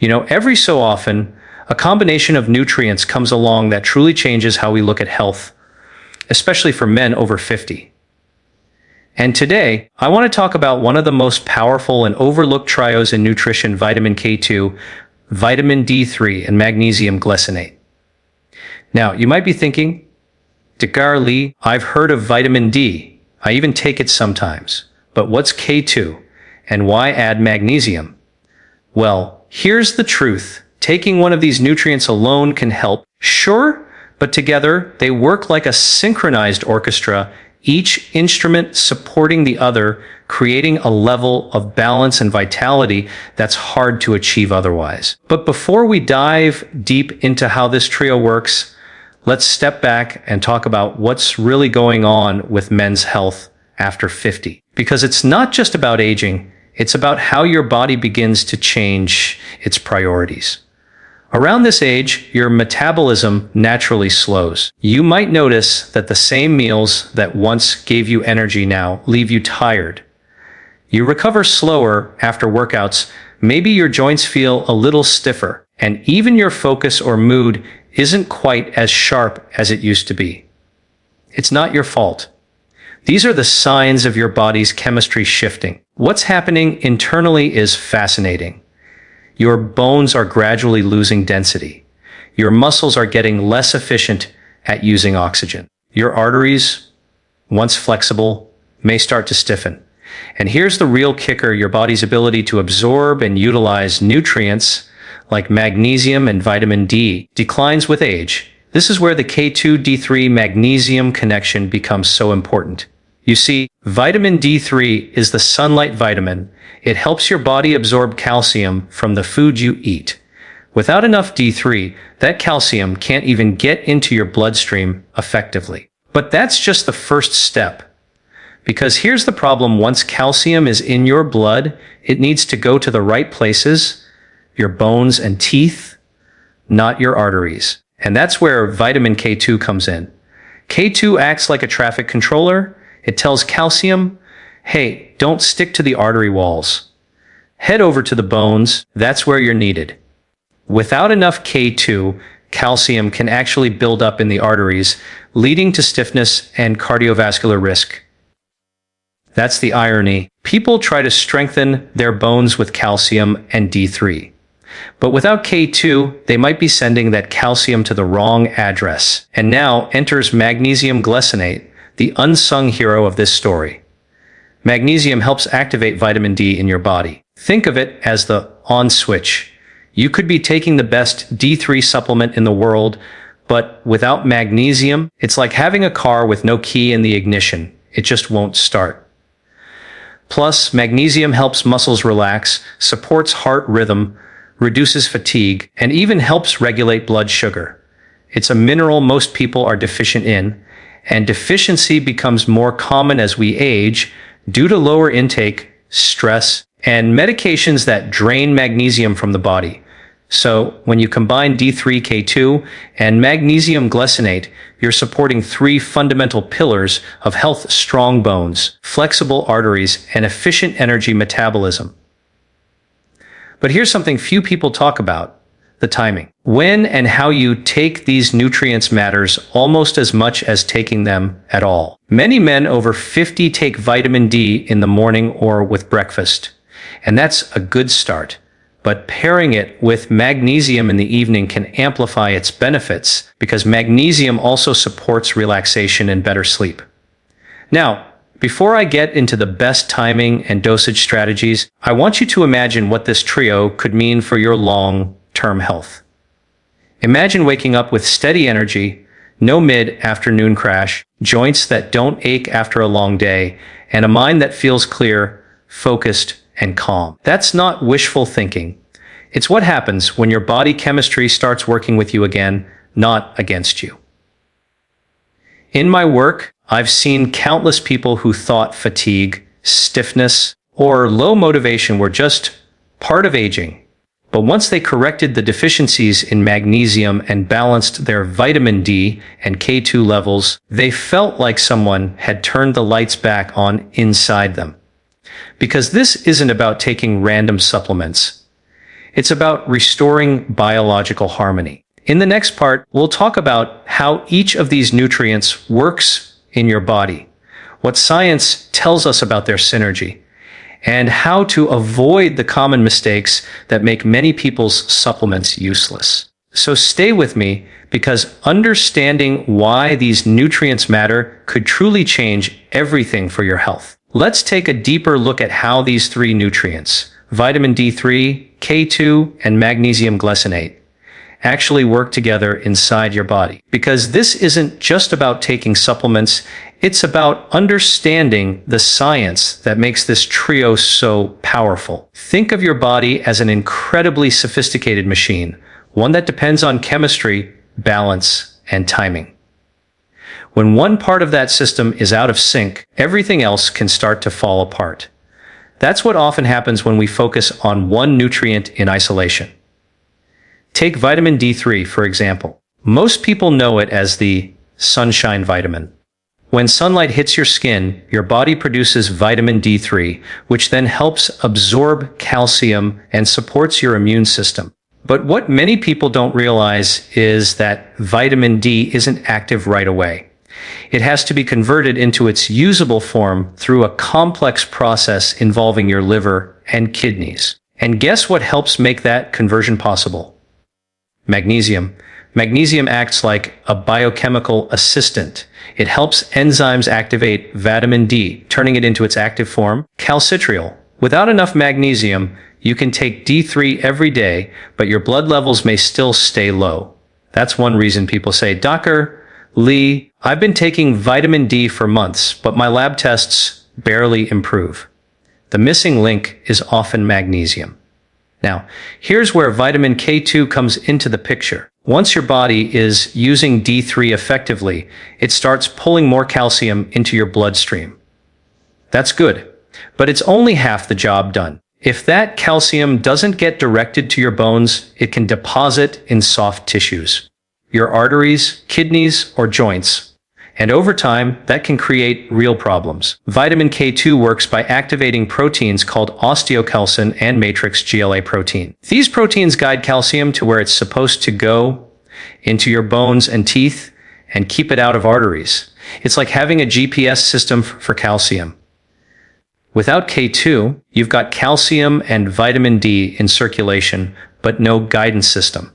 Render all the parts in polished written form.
Every so often, a combination of nutrients comes along that truly changes how we look at health, especially for men over 50. And today, I want to talk about one of the most powerful and overlooked trios in nutrition: vitamin K2, vitamin D3, and magnesium glycinate. Now, you might be thinking, Dakar Lee, I've heard of vitamin D. I even take it sometimes. But what's K2? And why add magnesium? Well, here's the truth. Taking one of these nutrients alone can help, sure, but together they work like a synchronized orchestra, each instrument supporting the other, creating a level of balance and vitality that's hard to achieve otherwise. But before we dive deep into how this trio works, let's step back and talk about what's really going on with men's health after 50. Because it's not just about aging, it's about how your body begins to change its priorities. Around this age, your metabolism naturally slows. You might notice that the same meals that once gave you energy now leave you tired. You recover slower after workouts, maybe your joints feel a little stiffer, and even your focus or mood isn't quite as sharp as it used to be. It's not your fault. These are the signs of your body's chemistry shifting. What's happening internally is fascinating. Your bones are gradually losing density. Your muscles are getting less efficient at using oxygen. Your arteries, once flexible, may start to stiffen. And here's the real kicker: your body's ability to absorb and utilize nutrients like magnesium and vitamin D declines with age. This is where the K2-D3 magnesium connection becomes so important. You see, vitamin D3 is the sunlight vitamin. It helps your body absorb calcium from the food you eat. Without enough D3, that calcium can't even get into your bloodstream effectively. But that's just the first step. Because here's the problem: once calcium is in your blood, it needs to go to the right places, your bones and teeth, not your arteries. And that's where vitamin K2 comes in. K2 acts like a traffic controller. It tells calcium, hey, don't stick to the artery walls. Head over to the bones, that's where you're needed. Without enough K2, calcium can actually build up in the arteries, leading to stiffness and cardiovascular risk. That's the irony. People try to strengthen their bones with calcium and D3. But without K2, they might be sending that calcium to the wrong address. And now enters magnesium glycinate, the unsung hero of this story. Magnesium helps activate vitamin D in your body. Think of it as the on switch. You could be taking the best D3 supplement in the world, but without magnesium, it's like having a car with no key in the ignition. It just won't start. Plus, magnesium helps muscles relax, supports heart rhythm, reduces fatigue, and even helps regulate blood sugar. It's a mineral most people are deficient in, and deficiency becomes more common as we age due to lower intake, stress, and medications that drain magnesium from the body. So when you combine D3K2 and magnesium glycinate, you're supporting three fundamental pillars of health: strong bones, flexible arteries, and efficient energy metabolism. But here's something few people talk about: the timing. When and how you take these nutrients matters almost as much as taking them at all. Many men over 50 take vitamin D in the morning or with breakfast, and that's a good start. But pairing it with magnesium in the evening can amplify its benefits, because magnesium also supports relaxation and better sleep. Now, before I get into the best timing and dosage strategies, I want you to imagine what this trio could mean for your long-term health. Imagine waking up with steady energy, no mid-afternoon crash, joints that don't ache after a long day, and a mind that feels clear, focused, and calm. That's not wishful thinking. It's what happens when your body chemistry starts working with you again, not against you. In my work, I've seen countless people who thought fatigue, stiffness, or low motivation were just part of aging. But once they corrected the deficiencies in magnesium and balanced their vitamin D and K2 levels, they felt like someone had turned the lights back on inside them. Because this isn't about taking random supplements. It's about restoring biological harmony. In the next part, we'll talk about how each of these nutrients works in your body, what science tells us about their synergy, and how to avoid the common mistakes that make many people's supplements useless. So stay with me, because understanding why these nutrients matter could truly change everything for your health. Let's take a deeper look at how these three nutrients, vitamin D3, K2, and magnesium glycinate, actually work together inside your body. Because this isn't just about taking supplements, it's about understanding the science that makes this trio so powerful. Think of your body as an incredibly sophisticated machine, one that depends on chemistry, balance, and timing. When one part of that system is out of sync, everything else can start to fall apart. That's what often happens when we focus on one nutrient in isolation. Take vitamin D3, for example. Most people know it as the sunshine vitamin. When sunlight hits your skin, your body produces vitamin D3, which then helps absorb calcium and supports your immune system. But what many people don't realize is that vitamin D isn't active right away. It has to be converted into its usable form through a complex process involving your liver and kidneys. And guess what helps make that conversion possible? Magnesium. Magnesium acts like a biochemical assistant. It helps enzymes activate vitamin D, turning it into its active form, calcitriol. Without enough magnesium, you can take D3 every day, but your blood levels may still stay low. That's one reason people say, Dr. Lee, I've been taking vitamin D for months, but my lab tests barely improve. The missing link is often magnesium. Now, here's where vitamin K2 comes into the picture. Once your body is using D3 effectively, it starts pulling more calcium into your bloodstream. That's good, but it's only half the job done. If that calcium doesn't get directed to your bones, it can deposit in soft tissues, your arteries, kidneys, or joints. And over time, that can create real problems. Vitamin K2 works by activating proteins called osteocalcin and matrix GLA protein. These proteins guide calcium to where it's supposed to go, into your bones and teeth, and keep it out of arteries. It's like having a GPS system for calcium. Without K2, you've got calcium and vitamin D in circulation, but no guidance system.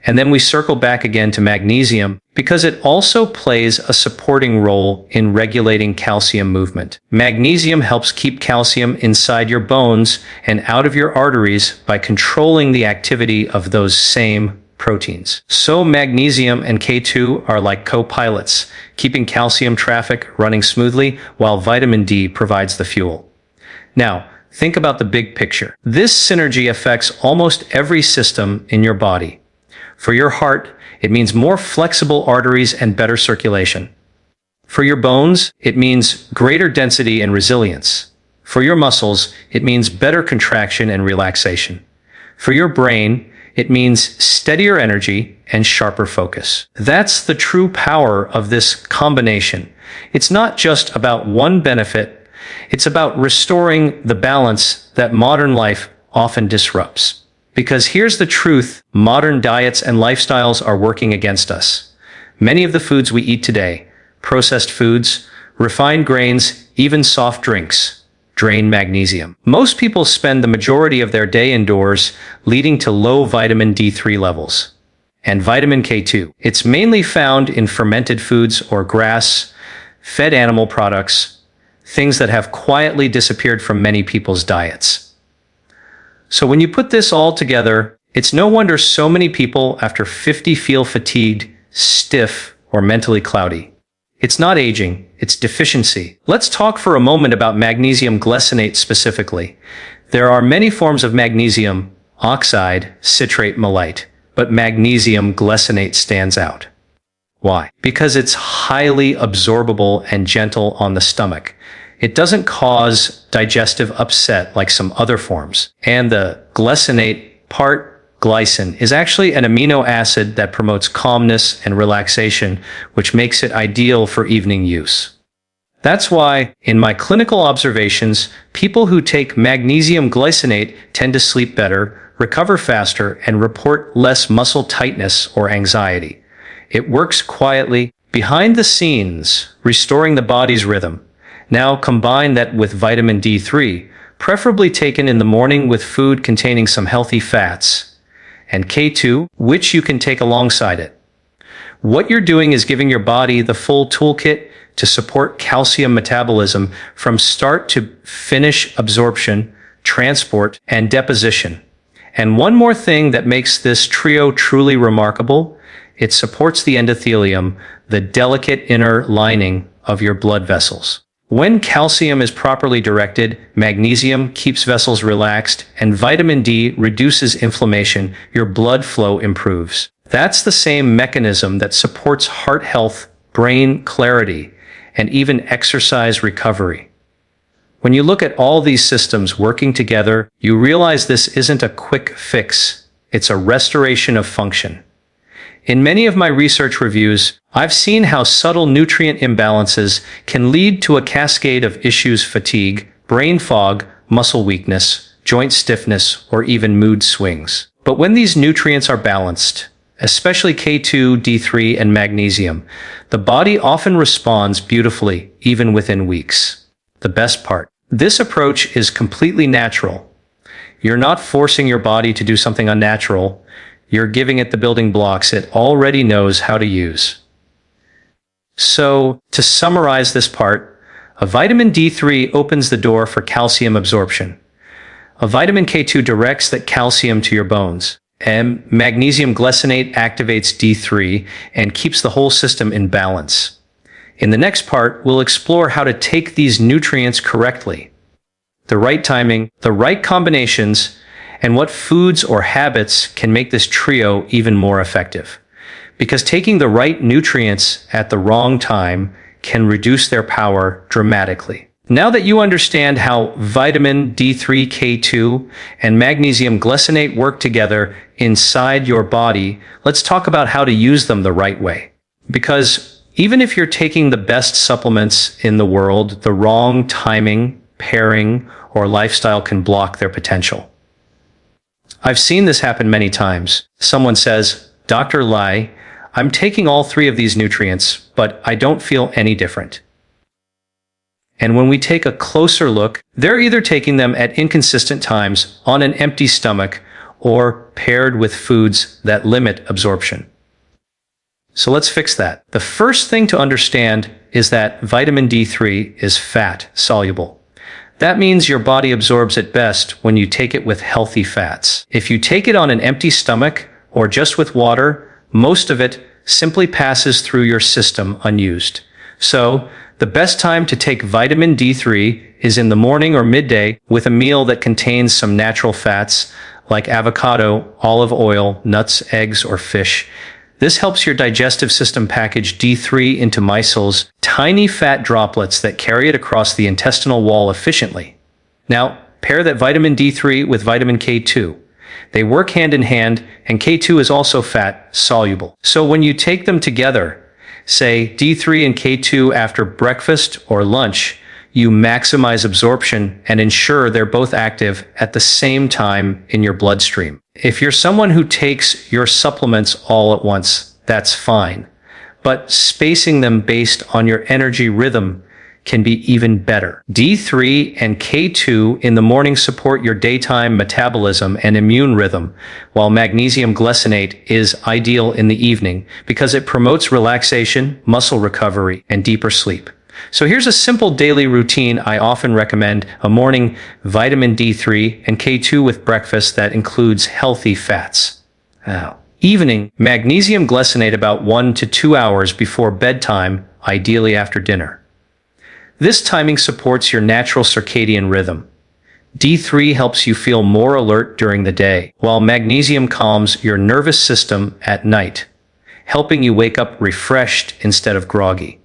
And then we circle back again to magnesium because it also plays a supporting role in regulating calcium movement. Magnesium helps keep calcium inside your bones and out of your arteries by controlling the activity of those same proteins. So magnesium and K2 are like co-pilots, keeping calcium traffic running smoothly while vitamin D provides the fuel. Now, think about the big picture. This synergy affects almost every system in your body. For your heart, it means more flexible arteries and better circulation. For your bones, it means greater density and resilience. For your muscles, it means better contraction and relaxation. For your brain, it means steadier energy and sharper focus. That's the true power of this combination. It's not just about one benefit, it's about restoring the balance that modern life often disrupts. Because here's the truth, modern diets and lifestyles are working against us. Many of the foods we eat today, processed foods, refined grains, even soft drinks, drain magnesium. Most people spend the majority of their day indoors, leading to low vitamin D3 levels. And vitamin K2. It's mainly found in fermented foods or grass-fed animal products, things that have quietly disappeared from many people's diets. So when you put this all together, it's no wonder so many people after 50 feel fatigued, stiff, or mentally cloudy. It's not aging, it's deficiency. Let's talk for a moment about magnesium glycinate specifically. There are many forms of magnesium oxide, citrate, malate, but magnesium glycinate stands out. Why? Because it's highly absorbable and gentle on the stomach. It doesn't cause digestive upset like some other forms. And the glycinate part, glycine, is actually an amino acid that promotes calmness and relaxation, which makes it ideal for evening use. That's why, in my clinical observations, people who take magnesium glycinate tend to sleep better, recover faster, and report less muscle tightness or anxiety. It works quietly, behind the scenes, restoring the body's rhythm. Now combine that with vitamin D3, preferably taken in the morning with food containing some healthy fats, and K2, which you can take alongside it. What you're doing is giving your body the full toolkit to support calcium metabolism from start to finish absorption, transport, and deposition. And one more thing that makes this trio truly remarkable, it supports the endothelium, the delicate inner lining of your blood vessels. When calcium is properly directed, magnesium keeps vessels relaxed, and vitamin D reduces inflammation, your blood flow improves. That's the same mechanism that supports heart health, brain clarity, and even exercise recovery. When you look at all these systems working together, you realize this isn't a quick fix. It's a restoration of function. In many of my research reviews, I've seen how subtle nutrient imbalances can lead to a cascade of issues: fatigue, brain fog, muscle weakness, joint stiffness, or even mood swings. But when these nutrients are balanced, especially K2, D3, and magnesium, the body often responds beautifully, even within weeks. The best part: this approach is completely natural. You're not forcing your body to do something unnatural. You're giving it the building blocks it already knows how to use. So, to summarize this part, a vitamin D3 opens the door for calcium absorption. A vitamin K2 directs that calcium to your bones. And magnesium glycinate activates D3 and keeps the whole system in balance. In the next part, we'll explore how to take these nutrients correctly, the right timing, the right combinations, and what foods or habits can make this trio even more effective. Because taking the right nutrients at the wrong time can reduce their power dramatically. Now that you understand how vitamin D3, K2, and magnesium glycinate work together inside your body, let's talk about how to use them the right way. Because even if you're taking the best supplements in the world, the wrong timing, pairing, or lifestyle can block their potential. I've seen this happen many times. Someone says, "Dr. Lai, I'm taking all three of these nutrients, but I don't feel any different." And when we take a closer look, they're either taking them at inconsistent times, on an empty stomach, or paired with foods that limit absorption. So let's fix that. The first thing to understand is that vitamin D3 is fat soluble. That means your body absorbs it best when you take it with healthy fats. If you take it on an empty stomach or just with water, most of it simply passes through your system unused. So, the best time to take vitamin D3 is in the morning or midday with a meal that contains some natural fats like avocado, olive oil, nuts, eggs, or fish. This helps your digestive system package D3 into micelles, tiny fat droplets that carry it across the intestinal wall efficiently. Now, pair that vitamin D3 with vitamin K2. They work hand in hand, and K2 is also fat soluble. So when you take them together, say D3 and K2 after breakfast or lunch, you maximize absorption and ensure they're both active at the same time in your bloodstream. If you're someone who takes your supplements all at once, that's fine. But spacing them based on your energy rhythm can be even better. D3 and K2 in the morning support your daytime metabolism and immune rhythm, while magnesium glycinate is ideal in the evening because it promotes relaxation, muscle recovery, and deeper sleep. So here's a simple daily routine I often recommend: a morning vitamin D3 and K2 with breakfast that includes healthy fats. Evening magnesium glycinate about 1 to 2 hours before bedtime, ideally after dinner. This timing supports your natural circadian rhythm. D3 helps you feel more alert during the day, while magnesium calms your nervous system at night, helping you wake up refreshed instead of groggy.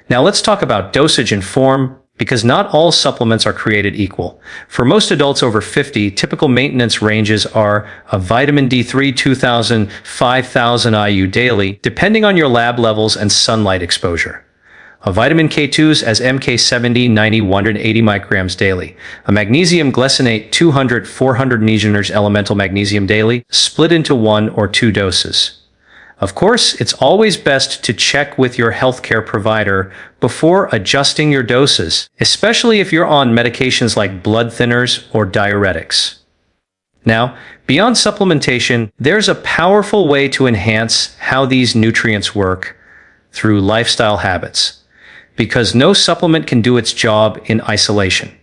Now let's talk about dosage and form, because not all supplements are created equal. For most adults over 50, typical maintenance ranges are a vitamin D3 2,000–5,000 IU daily, depending on your lab levels and sunlight exposure. A vitamin K2s as MK70 90 180 micrograms daily. A magnesium glycinate 200-400 mg elemental magnesium daily, split into 1 or 2 doses. Of course, it's always best to check with your healthcare provider before adjusting your doses, especially if you're on medications like blood thinners or diuretics. Now, beyond supplementation, there's a powerful way to enhance how these nutrients work through lifestyle habits, because no supplement can do its job in isolation.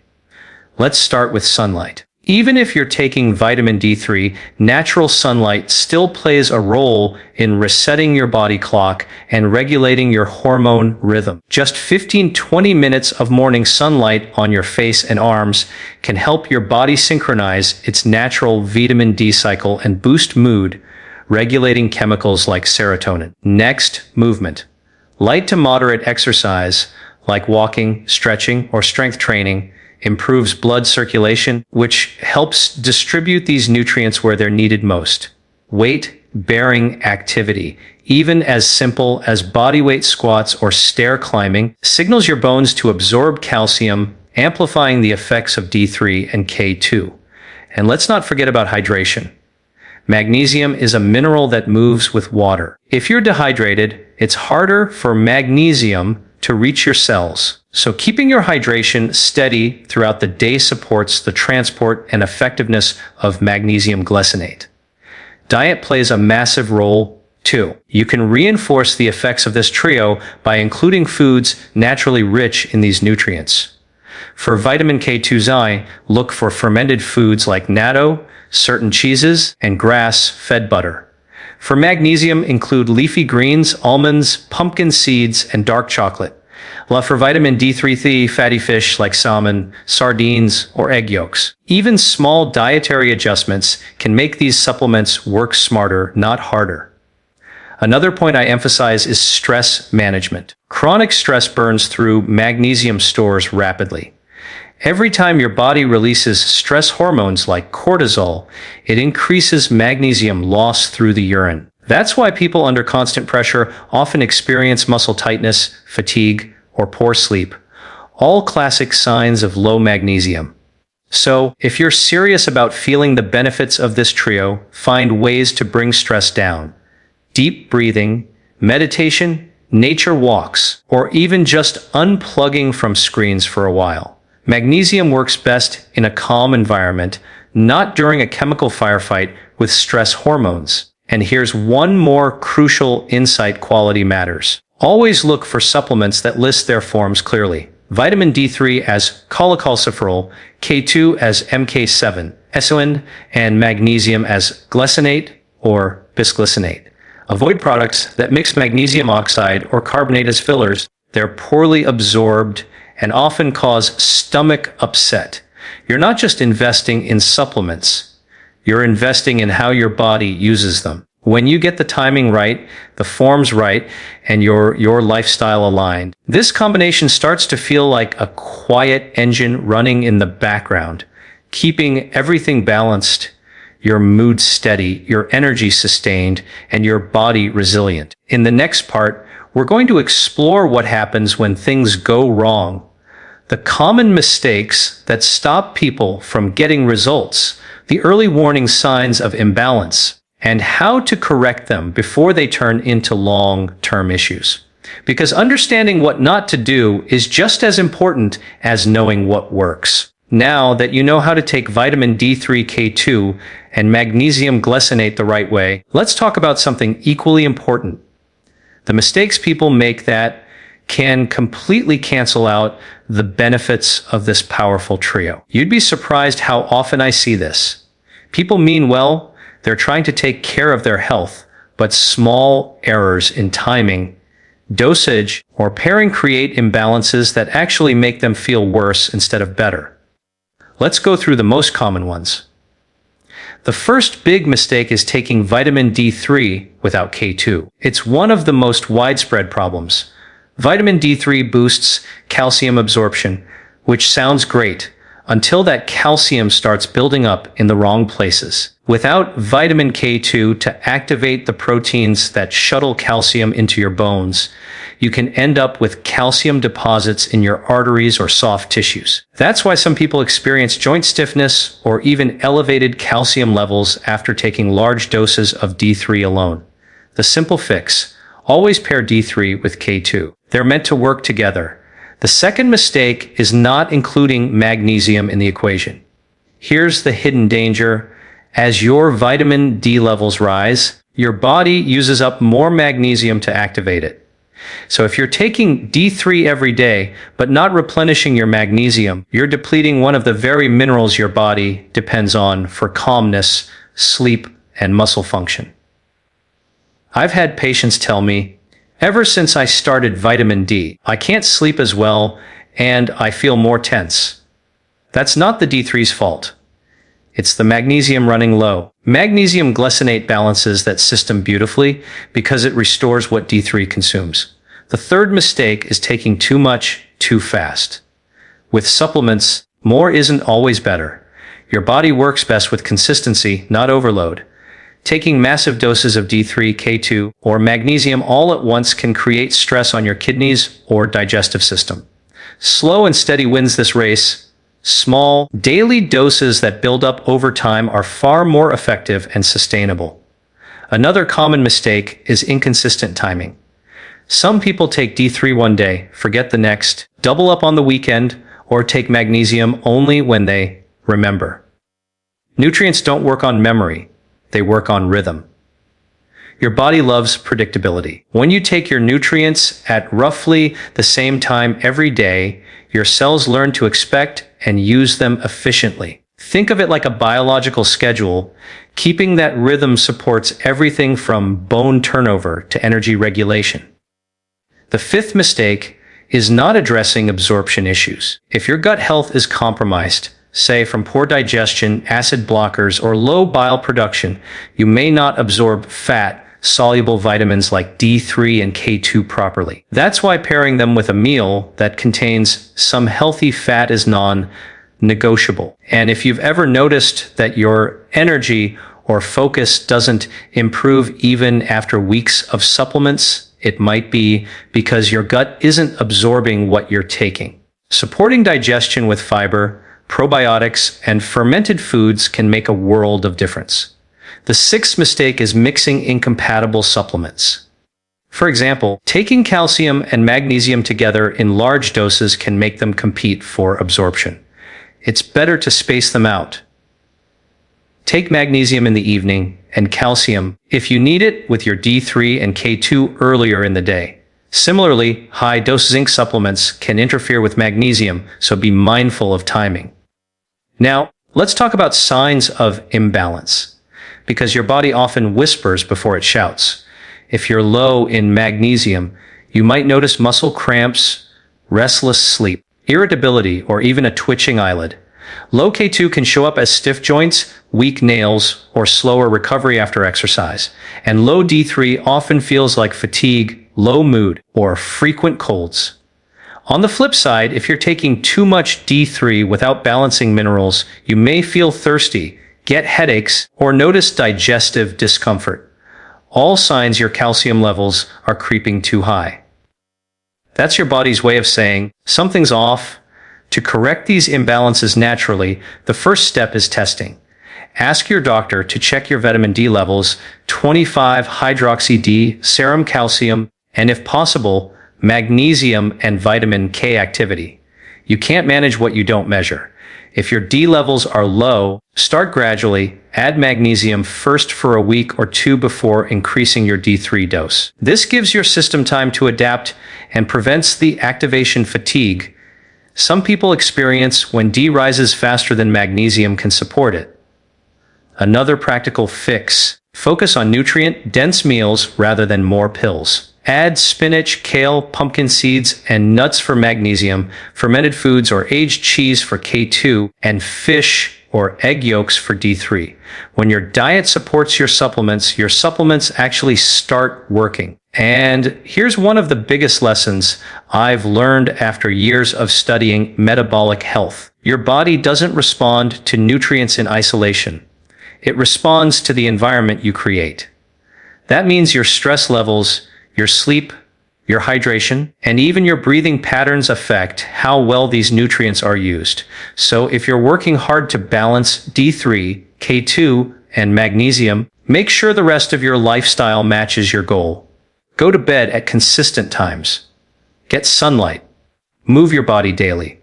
Let's start with sunlight. Even if you're taking vitamin D3, natural sunlight still plays a role in resetting your body clock and regulating your hormone rhythm. Just 15-20 minutes of morning sunlight on your face and arms can help your body synchronize its natural vitamin D cycle and boost mood, regulating chemicals like serotonin. Next, movement. Light to moderate exercise, like walking, stretching, or strength training, improves blood circulation, which helps distribute these nutrients where they're needed most. Weight-bearing activity, even as simple as bodyweight squats or stair climbing, signals your bones to absorb calcium, amplifying the effects of D3 and K2. And let's not forget about hydration. Magnesium is a mineral that moves with water. If you're dehydrated, it's harder for magnesium to reach your cells. So keeping your hydration steady throughout the day supports the transport and effectiveness of magnesium glycinate. Diet plays a massive role too. You can reinforce the effects of this trio by including foods naturally rich in these nutrients. For vitamin K2, look for fermented foods like natto, certain cheeses, and grass-fed butter. For magnesium, include leafy greens, almonds, pumpkin seeds, and dark chocolate. While for vitamin D3, fatty fish like salmon, sardines, or egg yolks. Even small dietary adjustments can make these supplements work smarter, not harder. Another point I emphasize is stress management. Chronic stress burns through magnesium stores rapidly. Every time your body releases stress hormones like cortisol, it increases magnesium loss through the urine. That's why people under constant pressure often experience muscle tightness, fatigue, or poor sleep, all classic signs of low magnesium. So, if you're serious about feeling the benefits of this trio, find ways to bring stress down. Deep breathing, meditation, nature walks, or even just unplugging from screens for a while. Magnesium works best in a calm environment, not during a chemical firefight with stress hormones. And here's one more crucial insight: quality matters. Always look for supplements that list their forms clearly. Vitamin D3 as cholecalciferol, K2 as MK7, SON, and magnesium as glycinate or bisglycinate. Avoid products that mix magnesium oxide or carbonate as fillers. They're poorly absorbed and often cause stomach upset. You're not just investing in supplements, you're investing in how your body uses them. When you get the timing right, the forms right, and your lifestyle aligned, this combination starts to feel like a quiet engine running in the background, keeping everything balanced, your mood steady, your energy sustained, and your body resilient. In the next part, we're going to explore what happens when things go wrong, the common mistakes that stop people from getting results, the early warning signs of imbalance, and how to correct them before they turn into long-term issues. Because understanding what not to do is just as important as knowing what works. Now that you know how to take vitamin D3, K2, and magnesium glycinate the right way, let's talk about something equally important: the mistakes people make that can completely cancel out the benefits of this powerful trio. You'd be surprised how often I see this. People mean well, they're trying to take care of their health, but small errors in timing, dosage, or pairing create imbalances that actually make them feel worse instead of better. Let's go through the most common ones. The first big mistake is taking vitamin D3 without K2. It's one of the most widespread problems. Vitamin D3 boosts calcium absorption, which sounds great, until that calcium starts building up in the wrong places. Without vitamin K2 to activate the proteins that shuttle calcium into your bones, you can end up with calcium deposits in your arteries or soft tissues. That's why some people experience joint stiffness or even elevated calcium levels after taking large doses of D3 alone. The simple fix: always pair D3 with K2. They're meant to work together. The second mistake is not including magnesium in the equation. Here's the hidden danger. As your vitamin D levels rise, your body uses up more magnesium to activate it. So if you're taking D3 every day, but not replenishing your magnesium, you're depleting one of the very minerals your body depends on for calmness, sleep, and muscle function. I've had patients tell me, ever since I started vitamin D, I can't sleep as well and I feel more tense. That's not the D3's fault. It's the magnesium running low. Magnesium glycinate balances that system beautifully because it restores what D3 consumes. The third mistake is taking too much too fast. With supplements, more isn't always better. Your body works best with consistency, not overload. Taking massive doses of D3, K2, or magnesium all at once can create stress on your kidneys or digestive system. Slow and steady wins this race. Small, daily doses that build up over time are far more effective and sustainable. Another common mistake is inconsistent timing. Some people take D3 one day, forget the next, double up on the weekend, or take magnesium only when they remember. Nutrients don't work on memory, they work on rhythm. Your body loves predictability. When you take your nutrients at roughly the same time every day, your cells learn to expect and use them efficiently. Think of it like a biological schedule. Keeping that rhythm supports everything from bone turnover to energy regulation. The fifth mistake is not addressing absorption issues. If your gut health is compromised, say from poor digestion, acid blockers, or low bile production, you may not absorb fat-soluble vitamins like D3 and K2 properly. That's why pairing them with a meal that contains some healthy fat is non-negotiable. And if you've ever noticed that your energy or focus doesn't improve even after weeks of supplements, it might be because your gut isn't absorbing what you're taking. Supporting digestion with fiber, probiotics, and fermented foods can make a world of difference. The sixth mistake is mixing incompatible supplements. For example, taking calcium and magnesium together in large doses can make them compete for absorption. It's better to space them out. Take magnesium in the evening and calcium, if you need it, with your D3 and K2 earlier in the day. Similarly, high-dose zinc supplements can interfere with magnesium, so be mindful of timing. Now, let's talk about signs of imbalance, because your body often whispers before it shouts. If you're low in magnesium, you might notice muscle cramps, restless sleep, irritability, or even a twitching eyelid. Low K2 can show up as stiff joints, weak nails, or slower recovery after exercise. And low D3 often feels like fatigue, low mood, or frequent colds. On the flip side, if you're taking too much D3 without balancing minerals, you may feel thirsty, get headaches, or notice digestive discomfort. All signs your calcium levels are creeping too high. That's your body's way of saying, something's off. To correct these imbalances naturally, the first step is testing. Ask your doctor to check your vitamin D levels, 25-hydroxy-D, serum calcium, and if possible, magnesium and vitamin K activity. You can't manage what you don't measure. If your D levels are low, start gradually. Add magnesium first for a week or two before increasing your D3 dose. This gives your system time to adapt and prevents the activation fatigue some people experience when D rises faster than magnesium can support it. Another practical fix: focus on nutrient-dense meals rather than more pills. Add spinach, kale, pumpkin seeds, and nuts for magnesium, fermented foods or aged cheese for K2, and fish or egg yolks for D3. When your diet supports your supplements actually start working. And here's one of the biggest lessons I've learned after years of studying metabolic health. Your body doesn't respond to nutrients in isolation. It responds to the environment you create. That means your stress levels, your sleep, your hydration, and even your breathing patterns affect how well these nutrients are used. So if you're working hard to balance D3, K2, and magnesium, make sure the rest of your lifestyle matches your goal. Go to bed at consistent times. Get sunlight. Move your body daily.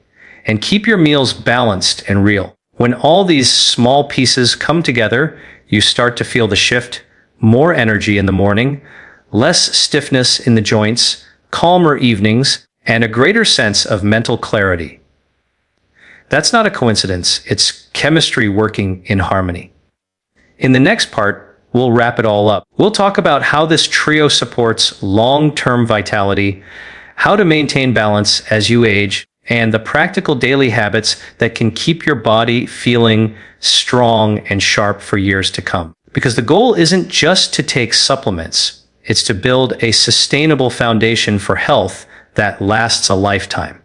And keep your meals balanced and real. When all these small pieces come together, you start to feel the shift, more energy in the morning, less stiffness in the joints, calmer evenings, and a greater sense of mental clarity. That's not a coincidence, it's chemistry working in harmony. In the next part, we'll wrap it all up. We'll talk about how this trio supports long-term vitality, how to maintain balance as you age, and the practical daily habits that can keep your body feeling strong and sharp for years to come. Because the goal isn't just to take supplements, it's to build a sustainable foundation for health that lasts a lifetime.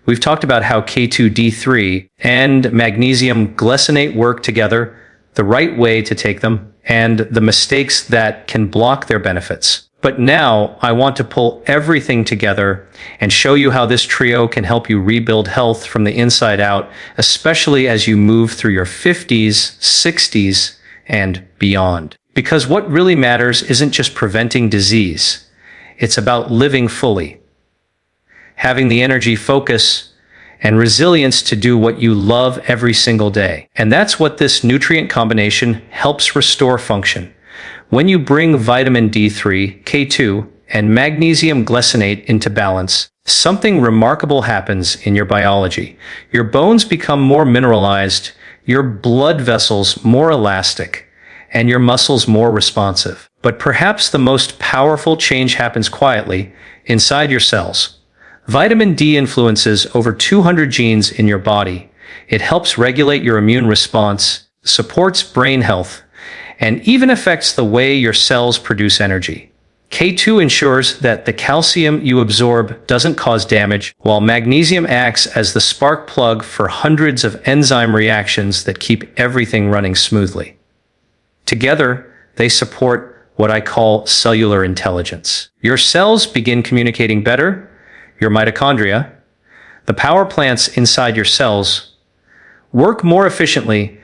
We've talked about how K2D3 and magnesium glycinate work together, the right way to take them, and the mistakes that can block their benefits. But now I want to pull everything together and show you how this trio can help you rebuild health from the inside out, especially as you move through your 50s, 60s, and beyond. Because what really matters isn't just preventing disease. It's about living fully, having the energy, focus, and resilience to do what you love every single day. And that's what this nutrient combination helps restore function. When you bring vitamin D3, K2, and magnesium glycinate into balance, something remarkable happens in your biology. Your bones become more mineralized, your blood vessels more elastic, and your muscles more responsive. But perhaps the most powerful change happens quietly, inside your cells. Vitamin D influences over 200 genes in your body. It helps regulate your immune response, supports brain health, and even affects the way your cells produce energy. K2 ensures that the calcium you absorb doesn't cause damage, while magnesium acts as the spark plug for hundreds of enzyme reactions that keep everything running smoothly. Together, they support what I call cellular intelligence. Your cells begin communicating better, your mitochondria, the power plants inside your cells, work more efficiently,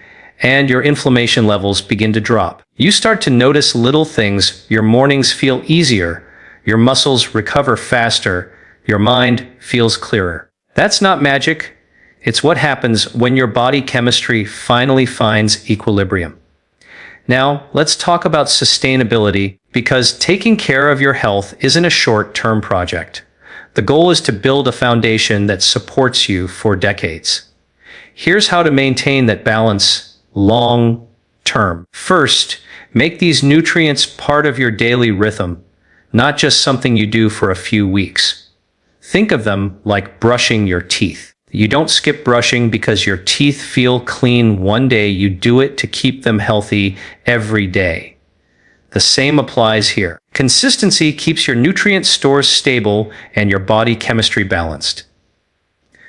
and your inflammation levels begin to drop. You start to notice little things. Your mornings feel easier, your muscles recover faster, your mind feels clearer. That's not magic. It's what happens when your body chemistry finally finds equilibrium. Now, let's talk about sustainability, because taking care of your health isn't a short-term project. The goal is to build a foundation that supports you for decades. Here's how to maintain that balance long term. First, make these nutrients part of your daily rhythm, not just something you do for a few weeks. Think of them like brushing your teeth. You don't skip brushing because your teeth feel clean one day. You do it to keep them healthy every day. The same applies here. Consistency keeps your nutrient stores stable and your body chemistry balanced.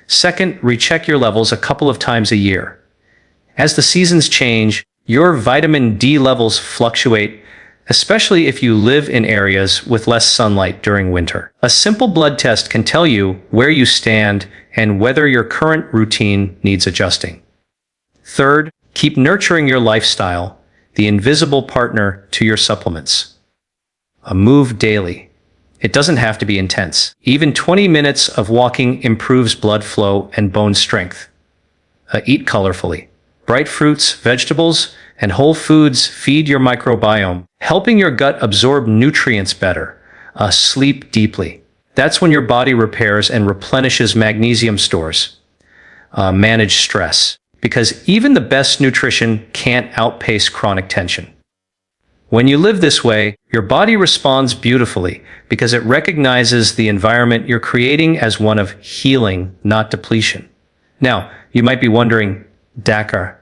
Second, recheck your levels a couple of times a year. As the seasons change, your vitamin D levels fluctuate, especially if you live in areas with less sunlight during winter. A simple blood test can tell you where you stand and whether your current routine needs adjusting. Third, keep nurturing your lifestyle, the invisible partner to your supplements. Move daily. It doesn't have to be intense. Even 20 minutes of walking improves blood flow and bone strength. Eat colorfully. Bright fruits, vegetables, and whole foods feed your microbiome, helping your gut absorb nutrients better. Sleep deeply. That's when your body repairs and replenishes magnesium stores. Manage stress, because even the best nutrition can't outpace chronic tension. When you live this way, your body responds beautifully because it recognizes the environment you're creating as one of healing, not depletion. Now, you might be wondering, Dakar,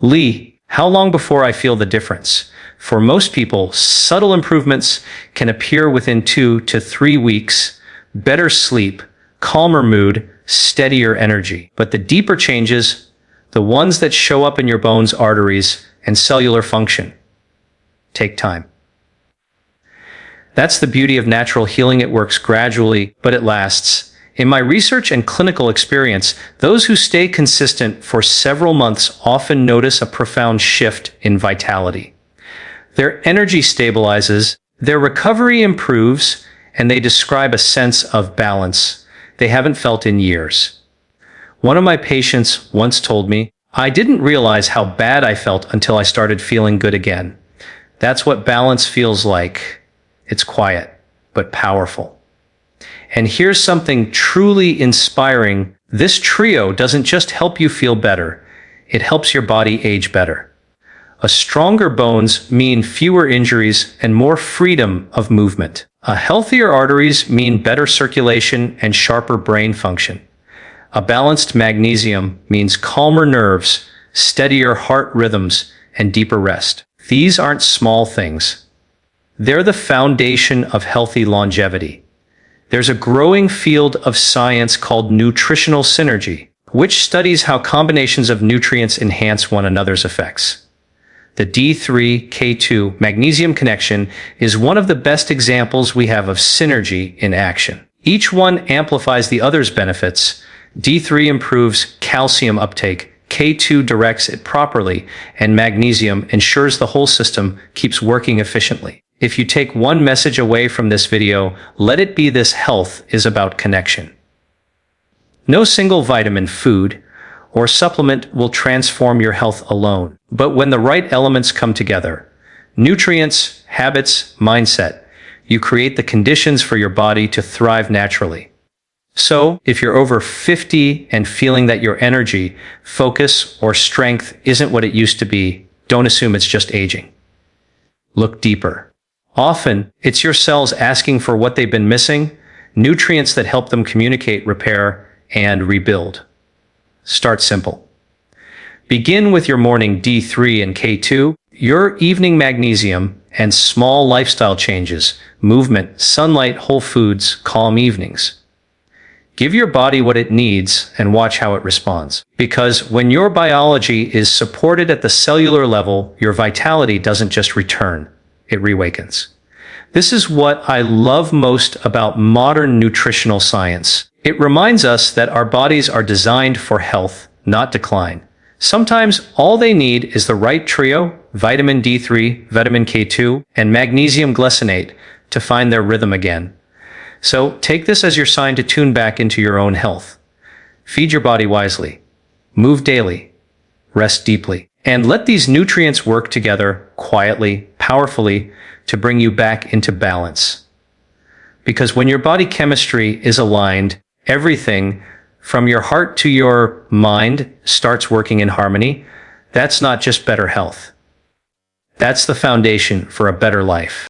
Lee, how long before I feel the difference? For most people, subtle improvements can appear within 2 to 3 weeks. Better sleep, calmer mood, steadier energy. But the deeper changes, the ones that show up in your bones, arteries, and cellular function, take time. That's the beauty of natural healing. It works gradually, but it lasts. In my research and clinical experience, those who stay consistent for several months often notice a profound shift in vitality. Their energy stabilizes, their recovery improves, and they describe a sense of balance they haven't felt in years. One of my patients once told me, "I didn't realize how bad I felt until I started feeling good again." That's what balance feels like. It's quiet, but powerful. And here's something truly inspiring. This trio doesn't just help you feel better, it helps your body age better. A stronger bones mean fewer injuries and more freedom of movement. A healthier arteries mean better circulation and sharper brain function. A balanced magnesium means calmer nerves, steadier heart rhythms, and deeper rest. These aren't small things. They're the foundation of healthy longevity. There's a growing field of science called nutritional synergy, which studies how combinations of nutrients enhance one another's effects. The D3-K2 magnesium connection is one of the best examples we have of synergy in action. Each one amplifies the other's benefits. D3 improves calcium uptake, K2 directs it properly, and magnesium ensures the whole system keeps working efficiently. If you take one message away from this video, let it be this: health is about connection. No single vitamin, food, or supplement will transform your health alone. But when the right elements come together, nutrients, habits, mindset, you create the conditions for your body to thrive naturally. So, if you're over 50 and feeling that your energy, focus, or strength isn't what it used to be, don't assume it's just aging. Look deeper. Often, it's your cells asking for what they've been missing, nutrients that help them communicate, repair, and rebuild. Start simple. Begin with your morning D3 and K2, your evening magnesium, and small lifestyle changes, movement, sunlight, whole foods, calm evenings. Give your body what it needs and watch how it responds. Because when your biology is supported at the cellular level, your vitality doesn't just return, it reawakens. This is what I love most about modern nutritional science. It reminds us that our bodies are designed for health, not decline. Sometimes all they need is the right trio, vitamin D3, vitamin K2, and magnesium glycinate, to find their rhythm again. So take this as your sign to tune back into your own health. Feed your body wisely, move daily, rest deeply, and let these nutrients work together quietly, powerfully, to bring you back into balance. Because when your body chemistry is aligned, everything from your heart to your mind starts working in harmony. That's not just better health. That's the foundation for a better life.